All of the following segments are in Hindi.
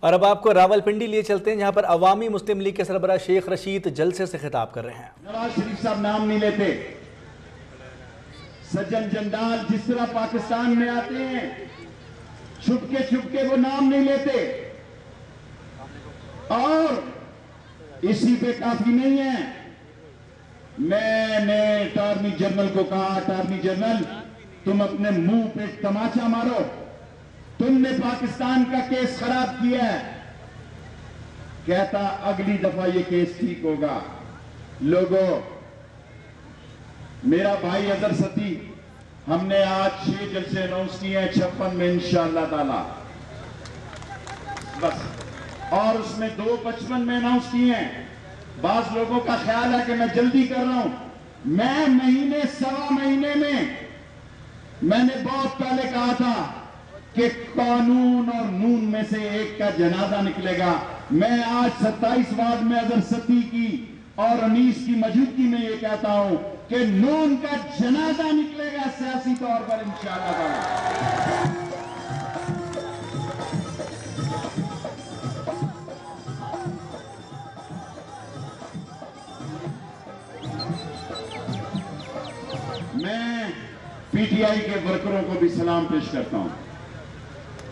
और अब आपको रावलपिंडी लिए चलते हैं, जहां पर अवामी मुस्लिम लीग के सरबराह शेख रशीद जलसे से खिताब कर रहे हैं। नवाज शरीफ साहब नाम नहीं लेते। सज्जन जंडाल जिस तरह पाकिस्तान में आते हैं, छुपके वो नाम नहीं लेते। और इसी पे काफी नहीं है, मैंने अटॉर्नी जनरल को कहा, अटॉर्नी जनरल तुम अपने मुंह पे तमाचा मारो, तुमने पाकिस्तान का केस खराब किया है। कहता अगली दफा ये केस ठीक होगा। लोगों, मेरा भाई अजहर सती, हमने आज 6 जलसे अनाउंस किए हैं 56 में इंशाअल्लाह ताला, बस। और उसमें 2 55 में अनाउंस किए हैं। बाज लोगों का ख्याल है कि मैं जल्दी कर रहा हूं। मैं महीने सवा महीने में, मैंने बहुत पहले कहा था कि कानून और नून में से एक का जनाजा निकलेगा। मैं आज 27 वार्ड में अजहर सती की और अनीस की मौजूदगी में ये कहता हूं कि नून का जनाजा निकलेगा सियासी तौर पर इंशाअल्लाह ताला। मैं पीटीआई के वर्करों को भी सलाम पेश करता हूं।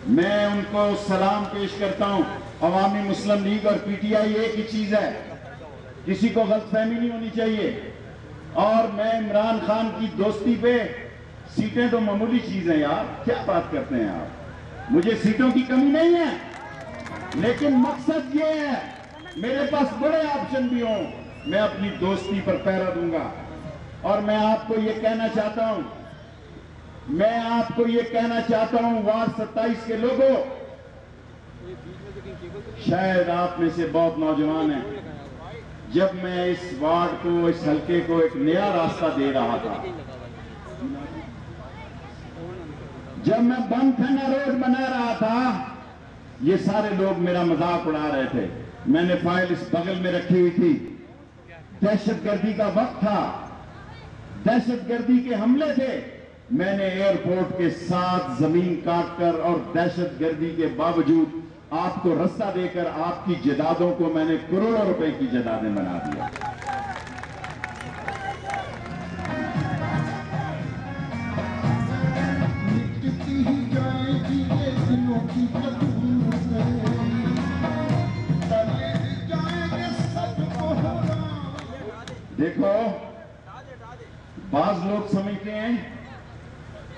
मैं उनको सलाम पेश करता हूं। अवामी मुस्लिम लीग और पीटीआई एक ही चीज है, किसी को गलतफहमी नहीं होनी चाहिए। और मैं इमरान खान की दोस्ती पे, सीटें तो मामूली चीज है यार, क्या बात करते हैं आप। मुझे सीटों की कमी नहीं है, लेकिन मकसद ये है मेरे पास बड़े ऑप्शन भी हों, मैं अपनी दोस्ती पर पहरा दूंगा। और मैं आपको ये कहना चाहता हूं, वार्ड 27 के लोगों, शायद आप में से बहुत नौजवान हैं, जब मैं इस वार्ड को, इस हल्के को एक नया रास्ता दे रहा था, जब मैं बमखाना रोड बना रहा था, ये सारे लोग मेरा मजाक उड़ा रहे थे। मैंने फाइल इस बगल में रखी हुई थी। दहशतगर्दी का वक्त था, दहशतगर्दी के हमले थे। मैंने एयरपोर्ट के साथ जमीन काटकर और दहशतगर्दी के बावजूद आपको रास्ता देकर आपकी जायदादों को मैंने करोड़ों रुपए की जायदादें बना दिया। देखो, बाज लोग समझते हैं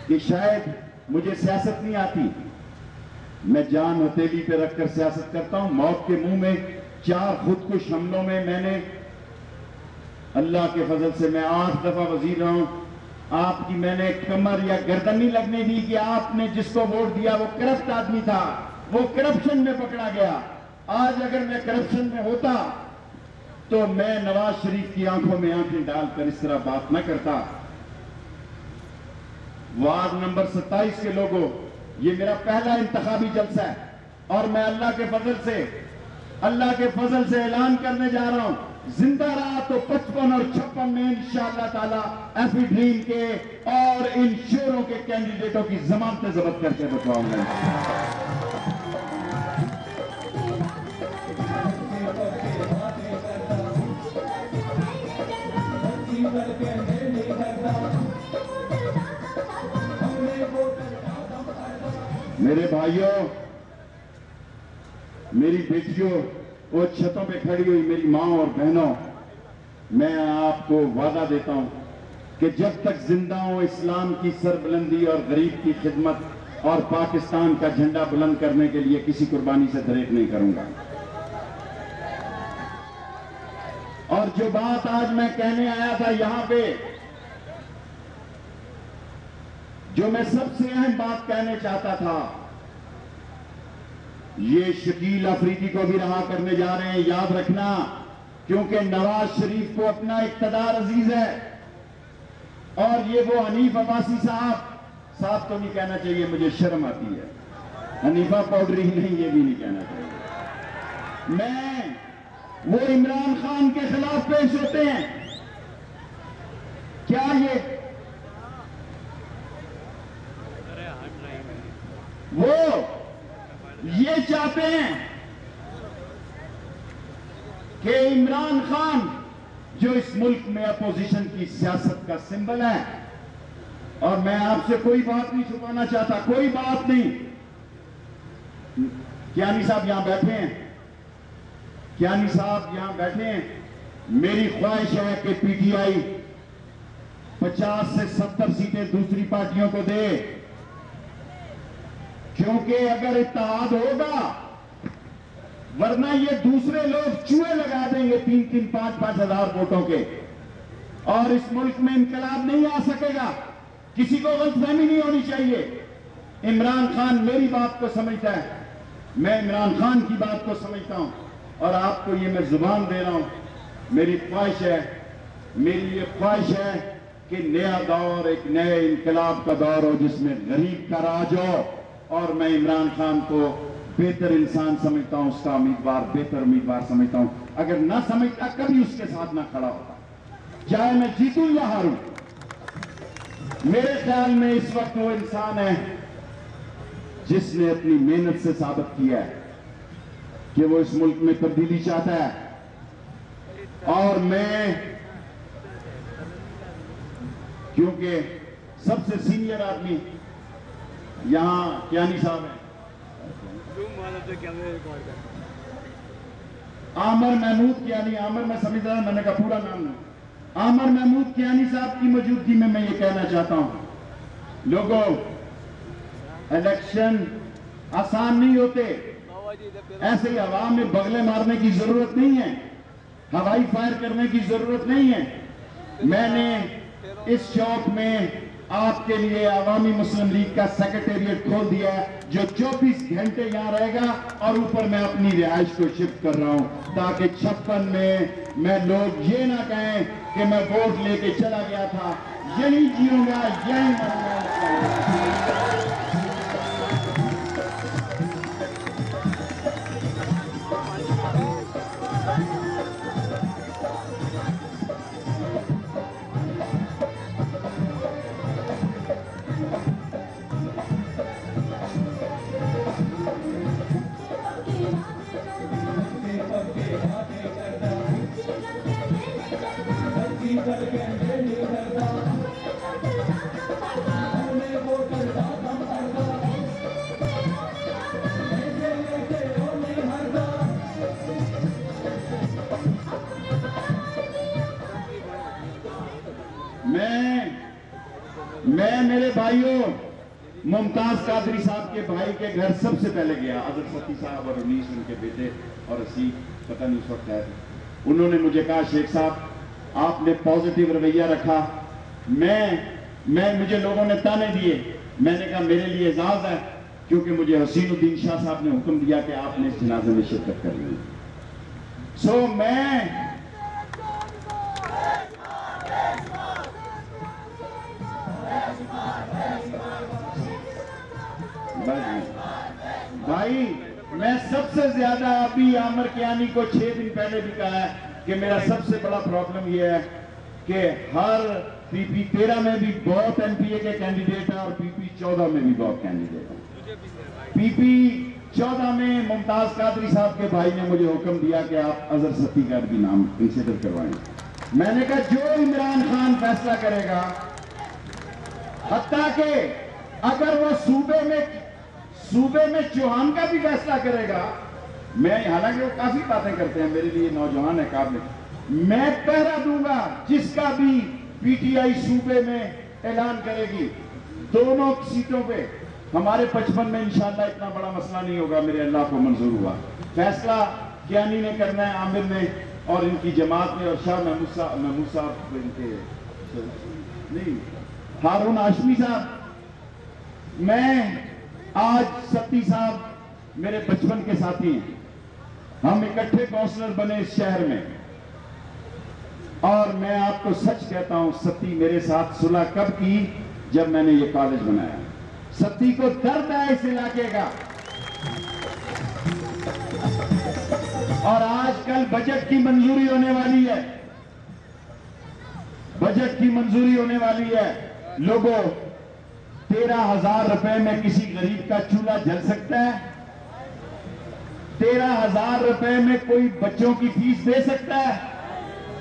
कि शायद मुझे सियासत नहीं आती। मैं जान हथेली पे रखकर सियासत करता हूं। मौत के मुंह में 4 खुदकुश हमलों में मैंने, अल्लाह के फजल से मैं 8 दफा वजीर रहा हूं। आपकी मैंने कमर या गर्दन नहीं लगने दी कि आपने जिसको वोट दिया वो करप्ट आदमी था, वो करप्शन में पकड़ा गया। आज अगर मैं करप्शन में होता तो मैं नवाज शरीफ की आंखों में आंखें डालकर इस तरह बात न करता। वार्ड नंबर 27 के लोगों, ये मेरा पहला इंतखाबी जलसा है और मैं अल्लाह के फजल से ऐलान करने जा रहा हूं, जिंदा रहा तो 55 और 56 में इंशाअल्लाह ताला एफी ड्रीम के और इन शोरों के कैंडिडेटों की जमानतें जब्त करके बतलाऊंगा। मेरे भाइयों, मेरी बेटियों, वो छतों पे खड़ी हुई मेरी मां और बहनों, मैं आपको वादा देता हूं कि जब तक जिंदा हूं इस्लाम की सरबुलंदी और गरीब की खिदमत और पाकिस्तान का झंडा बुलंद करने के लिए किसी कुर्बानी से दरेक नहीं करूंगा। और जो बात आज मैं कहने आया था यहां पे, जो मैं सबसे अहम बात कहने चाहता था, ये शकील अफरीदी को भी रहा करने जा रहे हैं, याद रखना, क्योंकि नवाज शरीफ को अपना इक़्तिदार अजीज है। और ये वो हनीफ अब्बासी साहब तो नहीं कहना चाहिए, मुझे शर्म आती है, हनीफा पाउडरी नहीं, ये भी नहीं कहना चाहिए। मैं वो इमरान खान के खिलाफ पेश होते हैं, क्या वो ये चाहते हैं कि इमरान खान जो इस मुल्क में अपोजिशन की सियासत का सिंबल है, और मैं आपसे कोई बात नहीं छुपाना चाहता, कोई बात नहीं। कियानी साहब यहां बैठे हैं, कियानी साहब यहां बैठे हैं। मेरी ख्वाहिश है कि पीटीआई 50 से 70 सीटें दूसरी पार्टियों को दे, क्योंकि अगर इत्तेहाद होगा, वरना ये दूसरे लोग चूहे लगा देंगे 3-3, 5-5 हजार वोटों के, और इस मुल्क में इनकलाब नहीं आ सकेगा। किसी को गलतफहमी नहीं होनी चाहिए। इमरान खान मेरी बात को समझता है, मैं इमरान खान की बात को समझता हूं, और आपको ये मैं जुबान दे रहा हूं। मेरी ख्वाहिश है, मेरी ये ख्वाहिश है कि नया दौर, एक नए इनकलाब का दौर हो जिसमें गरीब का राज हो, और मैं इमरान खान को बेहतर इंसान समझता हूं, उसका उम्मीदवार, बेहतर उम्मीदवार समझता हूं। अगर ना समझता कभी उसके साथ ना खड़ा होता, चाहे मैं जीतूं या हारूं। मेरे ख्याल में इस वक्त वो इंसान है जिसने अपनी मेहनत से साबित किया है कि वो इस मुल्क में तब्दीली चाहता है। और मैं, क्योंकि सबसे सीनियर आदमी यहां कियानी साहब हैं, आमर महमूद कियानी, आमर मैं समझ रहा हूं मैंने का पूरा नाम नहीं, आमर महमूद कियानी साहब की मौजूदगी में मैं ये कहना चाहता हूं, लोगों, इलेक्शन आसान नहीं होते। ऐसे ही हवा में बगले मारने की जरूरत नहीं है, हवाई फायर करने की जरूरत नहीं है। मैंने इस चौक में आपके लिए अवामी मुस्लिम लीग का सेक्रेटेरिएट खोल दिया है, जो 24 घंटे यहां रहेगा, और ऊपर मैं अपनी रिहाइश को शिफ्ट कर रहा हूं, ताकि 56 में मैं लोग ये ना कहें कि मैं वोट लेके चला गया था, यही जीऊंगा, यही मरूंगा। मैं मेरे भाइयों मुमताज कादरी साहब के भाई के घर सबसे पहले गया, अजहर सती साहब और उनीस उनके बेटे और असी पता नहीं उस वक्त है। उन्होंने मुझे कहा, शेख साहब आपने पॉजिटिव रवैया रखा। मुझे लोगों ने ताने दिए, मैंने कहा मेरे लिए एजाज है, क्योंकि मुझे हसीनुद्दीन शाह साहब ने हुक्म दिया कि आपने इस जनाजे में शिरकत करनी है। सो मैं भाई, मैं सबसे ज्यादा अभी आमर कियानी को 6 दिन पहले भी कहा है कि मेरा सबसे बड़ा प्रॉब्लम यह है कि हर पीपी 13 में भी बहुत एमपीए के कैंडिडेट है, और पीपी 14 में भी बहुत कैंडिडेट है। पीपी 14 में मुमताज कादरी साहब के भाई ने मुझे हुक्म दिया कि आप अजहर सती का भी नाम कंसिडर करवाएं। मैंने कहा जो इमरान खान फैसला करेगा, हत्ता के अगर वो सूबे में चौहान का भी फैसला करेगा, मैं, हालांकि वो काफी बातें करते हैं, मेरे लिए नौजवान है काबिल, मैं पहरा दूंगा जिसका भी पीटीआई सूबे में ऐलान करेगी। दोनों सीटों पे हमारे 55 में इंशाल्लाह इतना बड़ा मसला नहीं होगा, मेरे अल्लाह को मंजूर हुआ। फैसला कियानी ने करना है, आमिर ने और इनकी जमात ने, और शाह महमूद साहब इनके नहीं, हारून हाशमी साहब। मैं आज सत्ती साहब मेरे बचपन के साथी हैं, हम इकट्ठे काउंसलर बने इस शहर में, और मैं आपको सच कहता हूं, सत्ती मेरे साथ सुलह कब की, जब मैंने ये कॉलेज बनाया। सत्ती को दर्द है इस इलाके का, और आजकल बजट की मंजूरी होने वाली है, बजट की मंजूरी होने वाली है। लोगों, 13,000 रुपए में किसी गरीब का चूल्हा जल सकता है? 13,000 रुपए में कोई बच्चों की फीस दे सकता है?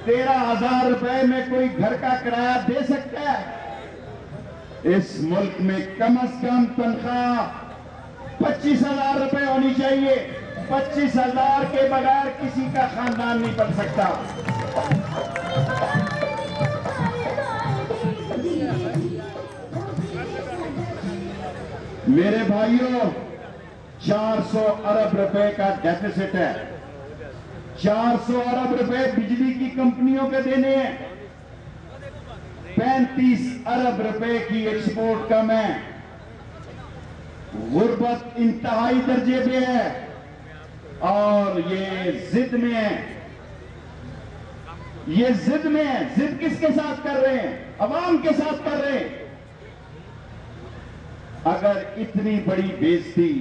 13,000 रुपए में कोई घर का किराया दे सकता है? इस मुल्क में कम से कम तनख्वाह 25,000 रुपए होनी चाहिए। 25,000 के बगैर किसी का खानदान नहीं पल सकता। मेरे भाइयों, 400 अरब रुपए का डेफिसिट है। 400 अरब रुपए बिजली की कंपनियों के देने हैं। 35 अरब रुपए की एक्सपोर्ट कम है। गुर्बत इंतहाई दर्जे पे है और ये जिद में है। ये जिद में है। जिद किसके साथ कर रहे हैं? अवाम के साथ कर रहे हैं। अगर इतनी बड़ी बेइज्जती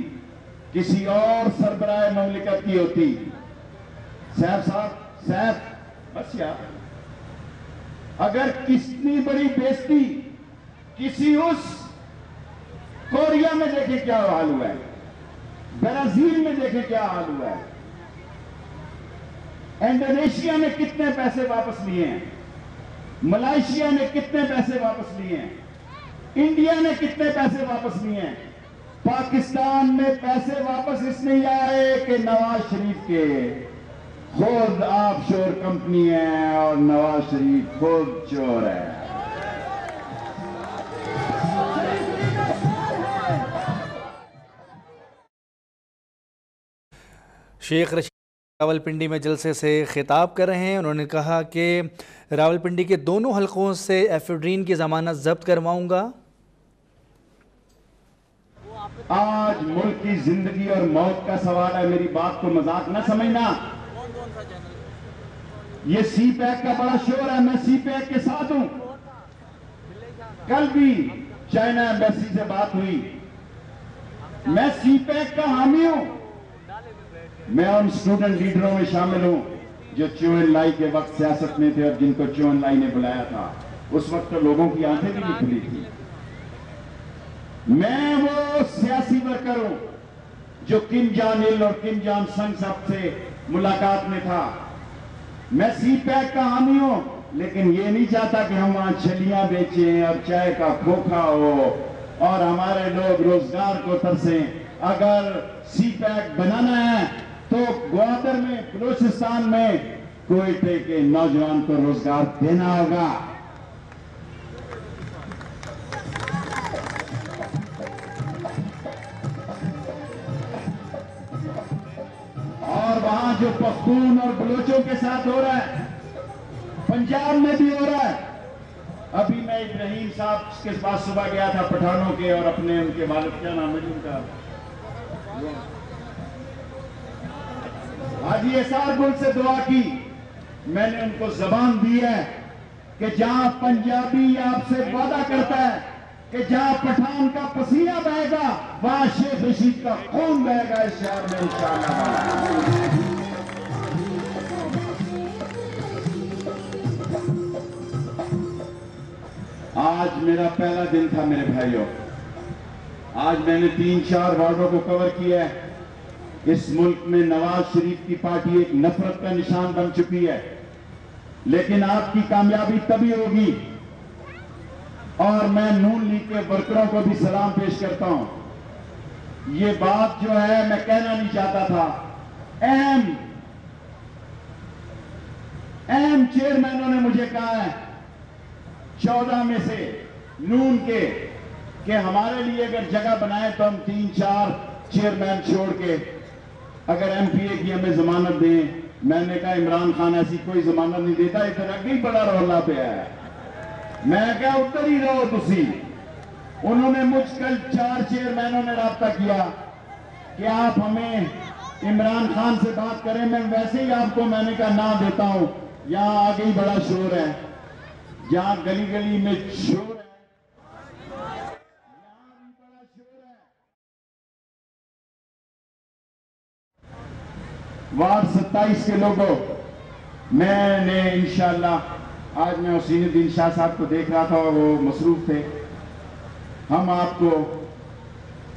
किसी और सरबराह ममलिकत की होती, सैफ बस यार, अगर कितनी बड़ी बेइज्जती किसी उस कोरिया में देखे क्या हाल हुआ है, ब्राजील में देखे क्या हाल हुआ है, इंडोनेशिया ने कितने पैसे वापस लिए हैं, मलेशिया ने कितने पैसे वापस लिए हैं, इंडिया ने कितने पैसे वापस लिए हैं। पाकिस्तान में पैसे वापस इसलिए आए कि नवाज शरीफ के खुद ऑफशोर कंपनी है और नवाज शरीफ खुद चोर है। शेख रशीद रावलपिंडी में जलसे से खिताब कर रहे हैं। उन्होंने कहा कि रावलपिंडी के दोनों हलकों से एफेड्रीन की जमानत जब्त करवाऊंगा। आज मुल्क की जिंदगी और मौत का सवाल है। मेरी बात को मजाक ना समझना। ये सी पैक का बड़ा शोर है। मैं सी पैक के साथ हूं। कल भी चाइना एम्बेसी से बात हुई। मैं सी पैक का हामी हूं। मैं उन स्टूडेंट लीडरों में शामिल हूं जो चो एन लाई के वक्त सियासत में थे और जिनको चो एन लाई ने बुलाया था। उस वक्त तो लोगों की आंखें भी नहीं खुली थी। मैं वो सियासी वर्कर हूं जो किम जॉन इल और किम जॉन सन साहब से मुलाकात में था। मैं सी पैक का हामी हूं, लेकिन ये नहीं चाहता कि हम वहां छलियां बेचें और चाय का खोखा हो और हमारे लोग रोजगार को तरसें। अगर सी पैक बनाना है तो ग्वादर में, बलूचिस्तान में कोयटे के नौजवान को रोजगार देना होगा। और वहां जो पख्तून और बलोचों के साथ हो रहा है, पंजाब में भी हो रहा है। अभी मैं इब्राहिम साहब के पास सुबह गया था, पठानों के, और अपने उनके वालिद, क्या नाम है उनका, हाजी एसार गुल से दुआ की। मैंने उनको जबान दी है कि जहां पंजाबी आपसे वादा करता है कि जहां पठान का पसीना बहेगा वहां शेख रशीद का खून बहेगा इस शहर में इंशाअल्लाह। आज मेरा पहला दिन था मेरे भाइयों। आज मैंने 3-4 वार्डों को कवर किया है। इस मुल्क में नवाज शरीफ की पार्टी एक नफरत का निशान बन चुकी है, लेकिन आपकी कामयाबी तभी होगी। और मैं नून लीग के वर्करों को भी सलाम पेश करता हूं। ये बात जो है मैं कहना नहीं चाहता था। अहम चेयरमैनों ने मुझे कहा है 14 में से नून के कि हमारे लिए अगर जगह बनाए तो हम 3-4 चेयरमैन छोड़ के अगर एमपीए की हमें जमानत दें। मैंने कहा इमरान खान ऐसी कोई जमानत नहीं देता, इधर अगे ही बड़ा रौला पे है। मैं क्या उधर ही रहो तुसी। उन्होंने मुझ कल 4 चेयरमैनों ने राब्ता किया कि आप हमें इमरान खान से बात करें। मैं वैसे ही आपको, मैंने कहा ना देता हूं। यहां आगे ही बड़ा शोर है, जहां गली गली में शोर है, यहां भी बड़ा शोर है। वार्ड 27 के लोगों, मैंने इंशाअल्लाह, आज मैं हुसैनुद्दीन शाह साहब को देख रहा था और वो मसरूफ थे। हम आपको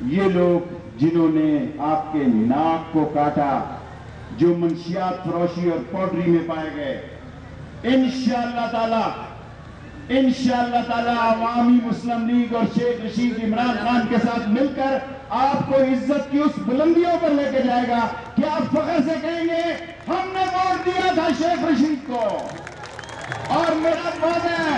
ये लोग जिन्होंने आपके नाक को काटा, जो मंशियात फरोशी और पाउडरी में पाए गए। इंशाअल्लाह ताला अवामी मुस्लिम लीग और शेख रशीद इमरान खान के साथ मिलकर आपको इज्जत की उस बुलंदियों पर लेके जाएगा कि आप फख्र से कहेंगे हमने वोट दिया था शेख रशीद को। और मेरा वादा है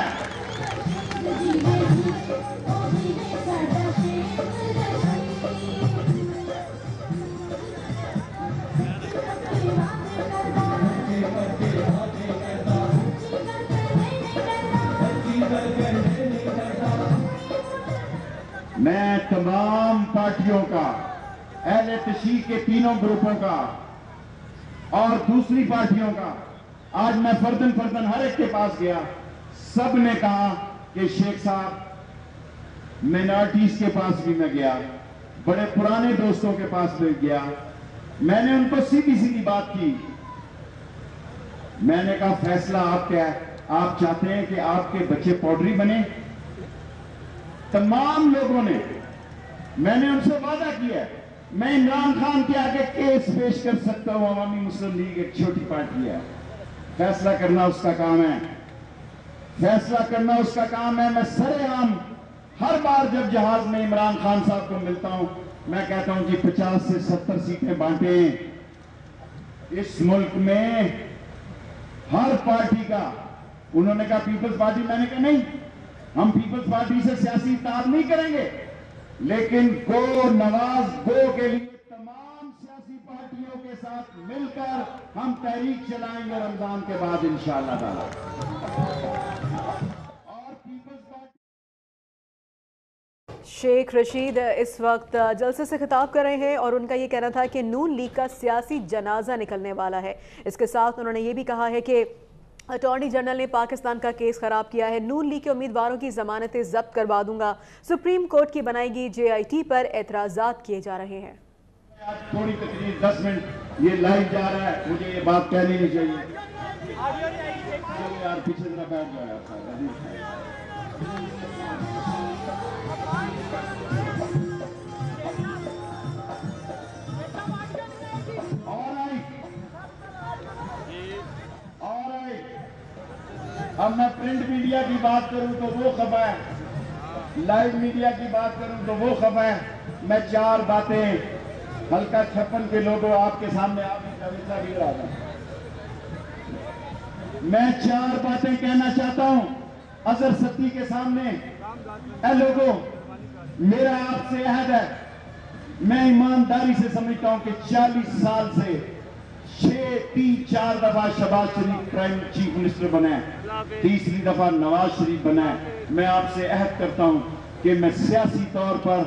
मैं तमाम पार्टियों का, अहले तशीह के तीनों ग्रुपों का और दूसरी पार्टियों का, आज मैं फर्दन फर्दन हर एक के पास गया, सब ने कहा कि शेख साहब, मिनॉरिटीज के पास भी मैं गया, बड़े पुराने दोस्तों के पास भी गया, मैंने उनको सीधी सीधी बात की। मैंने कहा फैसला आपका है, आप चाहते हैं कि आपके बच्चे पाउडरी बने? तमाम लोगों ने, मैंने उनसे वादा किया मैं इमरान खान के आगे केस पेश कर सकता हूं। अवामी मुस्लिम लीग एक छोटी पार्टी है, फैसला करना उसका काम है, फैसला करना उसका काम है। मैं सरेआम हर बार जब जहाज में इमरान खान साहब को मिलता हूं, मैं कहता हूं कि 50 से 70 सीटें बांटे। इस मुल्क में हर पार्टी का, उन्होंने कहा पीपल्स पार्टी, मैंने कहा नहीं, हम पीपल्स पार्टी से सियासी इत्तेहाद नहीं करेंगे, लेकिन गो नवाज गो के लिए तमाम सियासी पार्टियों के साथ मिलकर हम तहरीक चलाएंगे रमजान के बाद इंशाअल्लाह ताला। और पीपल्स पार्टी शेख रशीद इस वक्त जलसे से खिताब कर रहे हैं और उनका ये कहना था कि नून लीग का सियासी जनाजा निकलने वाला है। इसके साथ उन्होंने ये भी कहा है कि अटॉर्नी जनरल ने पाकिस्तान का केस खराब किया है, नून लीग के उम्मीदवारों की जमानतें जब्त करवा दूंगा, सुप्रीम कोर्ट की बनाएगी JIT पर एतराजात किए जा रहे हैं। थोड़ी तकरीर 10 मिनट ये लाइव जा रहा है, मुझे ये बात कहनी नहीं चाहिए यार, पीछे जरा बैठ जाओ यार। अब मैं प्रिंट मीडिया की बात करूं तो वो खबर है, लाइव मीडिया की बात करूं तो वो खबर है। मैं 4 बातें हल्का 56 के लोगों आपके सामने मैं 4 बातें कहना चाहता हूं अजहर सत्ती के सामने। ए लोगों, मेरा आपसे अहद है, मैं ईमानदारी से समझता हूं कि 40 साल से 4 दफा शहबाज शरीफ प्राइम चीफ मिनिस्टर बना है, 3री दफा नवाज शरीफ बना है। मैं आपसे अहद करता हूं कि मैं सियासी तौर पर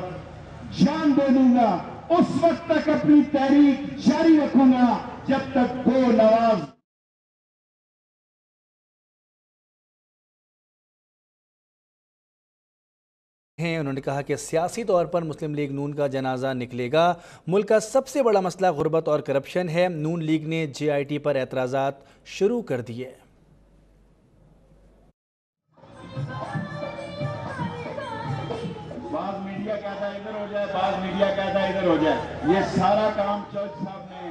जान दे दूंगा, उस वक्त तक अपनी तहरीक जारी रखूंगा जब तक गो नवाज। उन्होंने कहा कि सियासी तौर पर मुस्लिम लीग नून का जनाजा निकलेगा। मुल्क का सबसे बड़ा मसला गुर्बत और करप्शन है। नून लीग ने JIT पर एतराज़ात शुरू कर दिए। बाज़ मीडिया कहता है इधर हो जाए, बाज़ मीडिया कहता है इधर हो जाए, ये सारा काम जज साहब ने।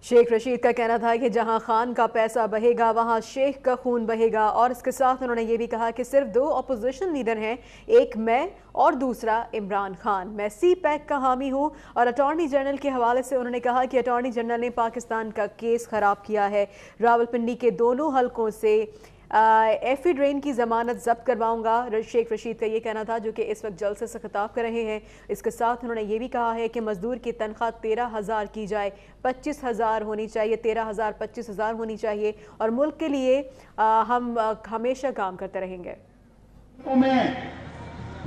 शेख रशीद का कहना था कि जहां खान का पैसा बहेगा वहां शेख का खून बहेगा। और इसके साथ उन्होंने ये भी कहा कि सिर्फ 2 अपोजिशन लीडर हैं, एक मैं और दूसरा इमरान खान। मैं CPAC का हामी हूं। और अटॉर्नी जनरल के हवाले से उन्होंने कहा कि अटॉर्नी जनरल ने पाकिस्तान का केस खराब किया है, रावलपिंडी के दोनों हलकों से एफिड्रेन की जमानत जब्त करवाऊंगा। शेख रशीद का ये कहना था, जो कि इस वक्त जलसे से खिताब कर रहे हैं। इसके साथ उन्होंने ये भी कहा है कि मजदूर की तनख्वाह 13,000 की जाए, 25,000 होनी चाहिए, 13,000 25,000 होनी चाहिए। और मुल्क के लिए हम हमेशा काम करते रहेंगे।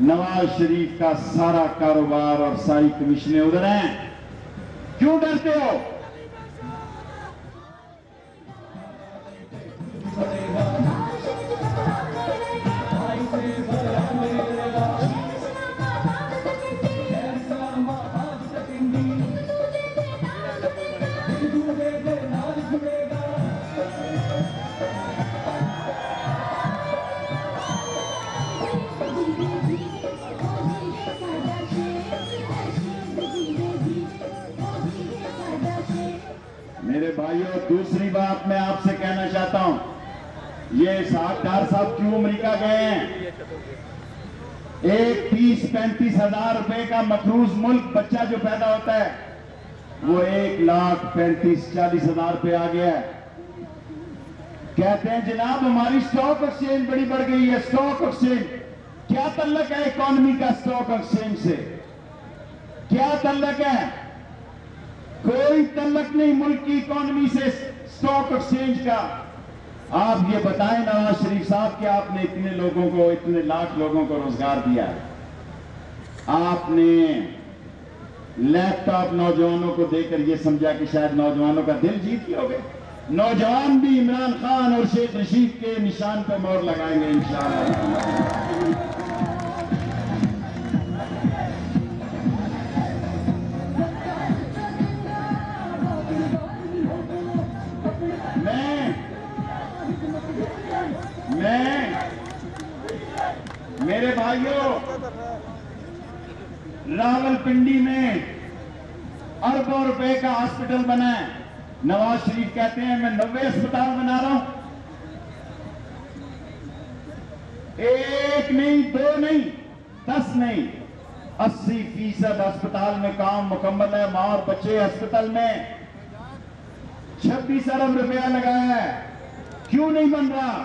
नवाज शरीफ का सारा कारोबार और सारी कमीशनें उधर हैं, क्यों डरते हो? भाइयों, दूसरी बात मैं आपसे कहना चाहता हूं, ये डार साहब क्यों अमेरिका गए हैं? एक 30-35 हजार रुपए का मकरूज मुल्क बच्चा जो पैदा होता है वो 1,35,40 हजार रुपए आ गया है। कहते हैं जनाब हमारी स्टॉक एक्सचेंज बड़ी बढ़ गई है। स्टॉक एक्सचेंज क्या तल्लक है इकोनॉमी का स्टॉक एक्सचेंज से? क्या तल्लक है? कोई तल्लक नहीं मुल्क की इकोनॉमी से स्टॉक एक्सचेंज का। आप ये बताएं नवाज शरीफ साहब कि आपने इतने लोगों को, इतने लाख लोगों को रोजगार दिया है। आपने लैपटॉप नौजवानों को देकर ये समझा कि शायद नौजवानों का दिल जीत लोगे। नौजवान भी इमरान खान और शेख रशीद के निशान पर मोहर लगाएंगे इंशाअल्लाह। मेरे भाइयों, रावलपिंडी में अरबों रुपए का हॉस्पिटल बना है। नवाज शरीफ कहते हैं मैं 90 अस्पताल बना रहा हूं। एक नहीं, दो नहीं, 10 नहीं, 80% अस्पताल में काम मुकम्मल है। मां और बच्चे अस्पताल में 26 अरब रुपया लगाया है। क्यों नहीं बन रहा?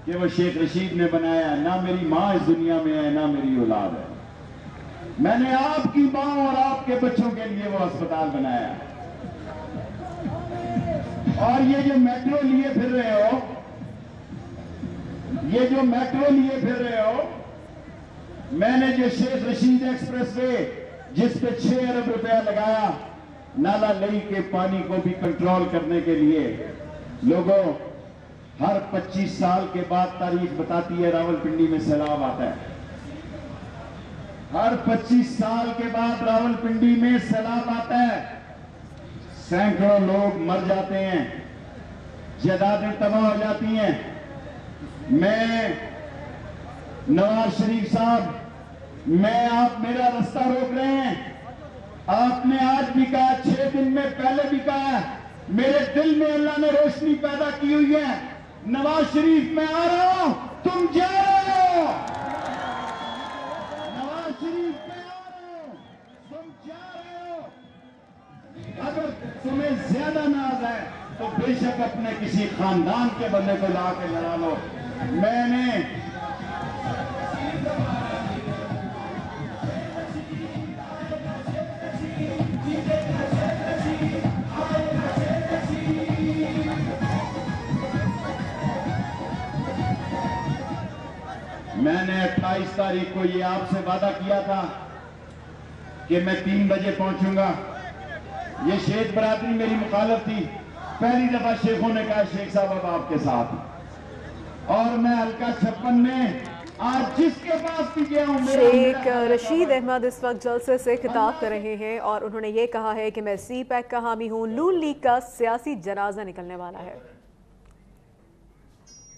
कि वो शेख रशीद ने बनाया। ना मेरी मां इस दुनिया में है, ना मेरी औलाद है। मैंने आपकी मां और आपके बच्चों के लिए वो अस्पताल बनाया। और ये जो मेट्रो लिए फिर रहे हो, ये जो मेट्रो लिए फिर रहे हो, मैंने जो शेख रशीद एक्सप्रेस वे जिस पे 6 अरब रुपया लगाया, नाला लई के पानी को भी कंट्रोल करने के लिए। लोगों, हर 25 साल के बाद तारीख बताती है रावलपिंडी में सैलाब आता है। हर 25 साल के बाद रावलपिंडी में सैलाब आता है। सैकड़ों लोग मर जाते हैं, जायदादें तबाह हो जाती हैं। मैं नवाज शरीफ साहब, मैं आप मेरा रास्ता रोक रहे हैं। आपने आज भी कहा, 6 दिन में पहले भी कहा, मेरे दिल में अल्लाह ने रोशनी पैदा की हुई है। नवाज शरीफ मैं आ रहा हूं, तुम जा रहे हो। नवाज शरीफ मैं आ रहा हूं, तुम जा रहे हो। अगर तुम्हें ज्यादा नाज है तो बेशक अपने किसी खानदान के बंदे को ला के लड़ा लो। मैंने 28 तारीख को ये आपसे वादा किया था कि मैं 3 बजे पहुंचूंगा। ये शेख बरादरी मेरी मुखालफ थी। पहली दफा शेखों ने कहा शेख साहब अब आपके साथ। और मैं हल्का 56 में आज जिसके पास भी गया हूं, शेख रशीद अहमद इस वक्त जलसे से खिताब कर रहे हैं और उन्होंने ये कहा है कि मैं सी पैक का हामी हूं। नून लीग का सियासी जनाजा निकलने वाला है।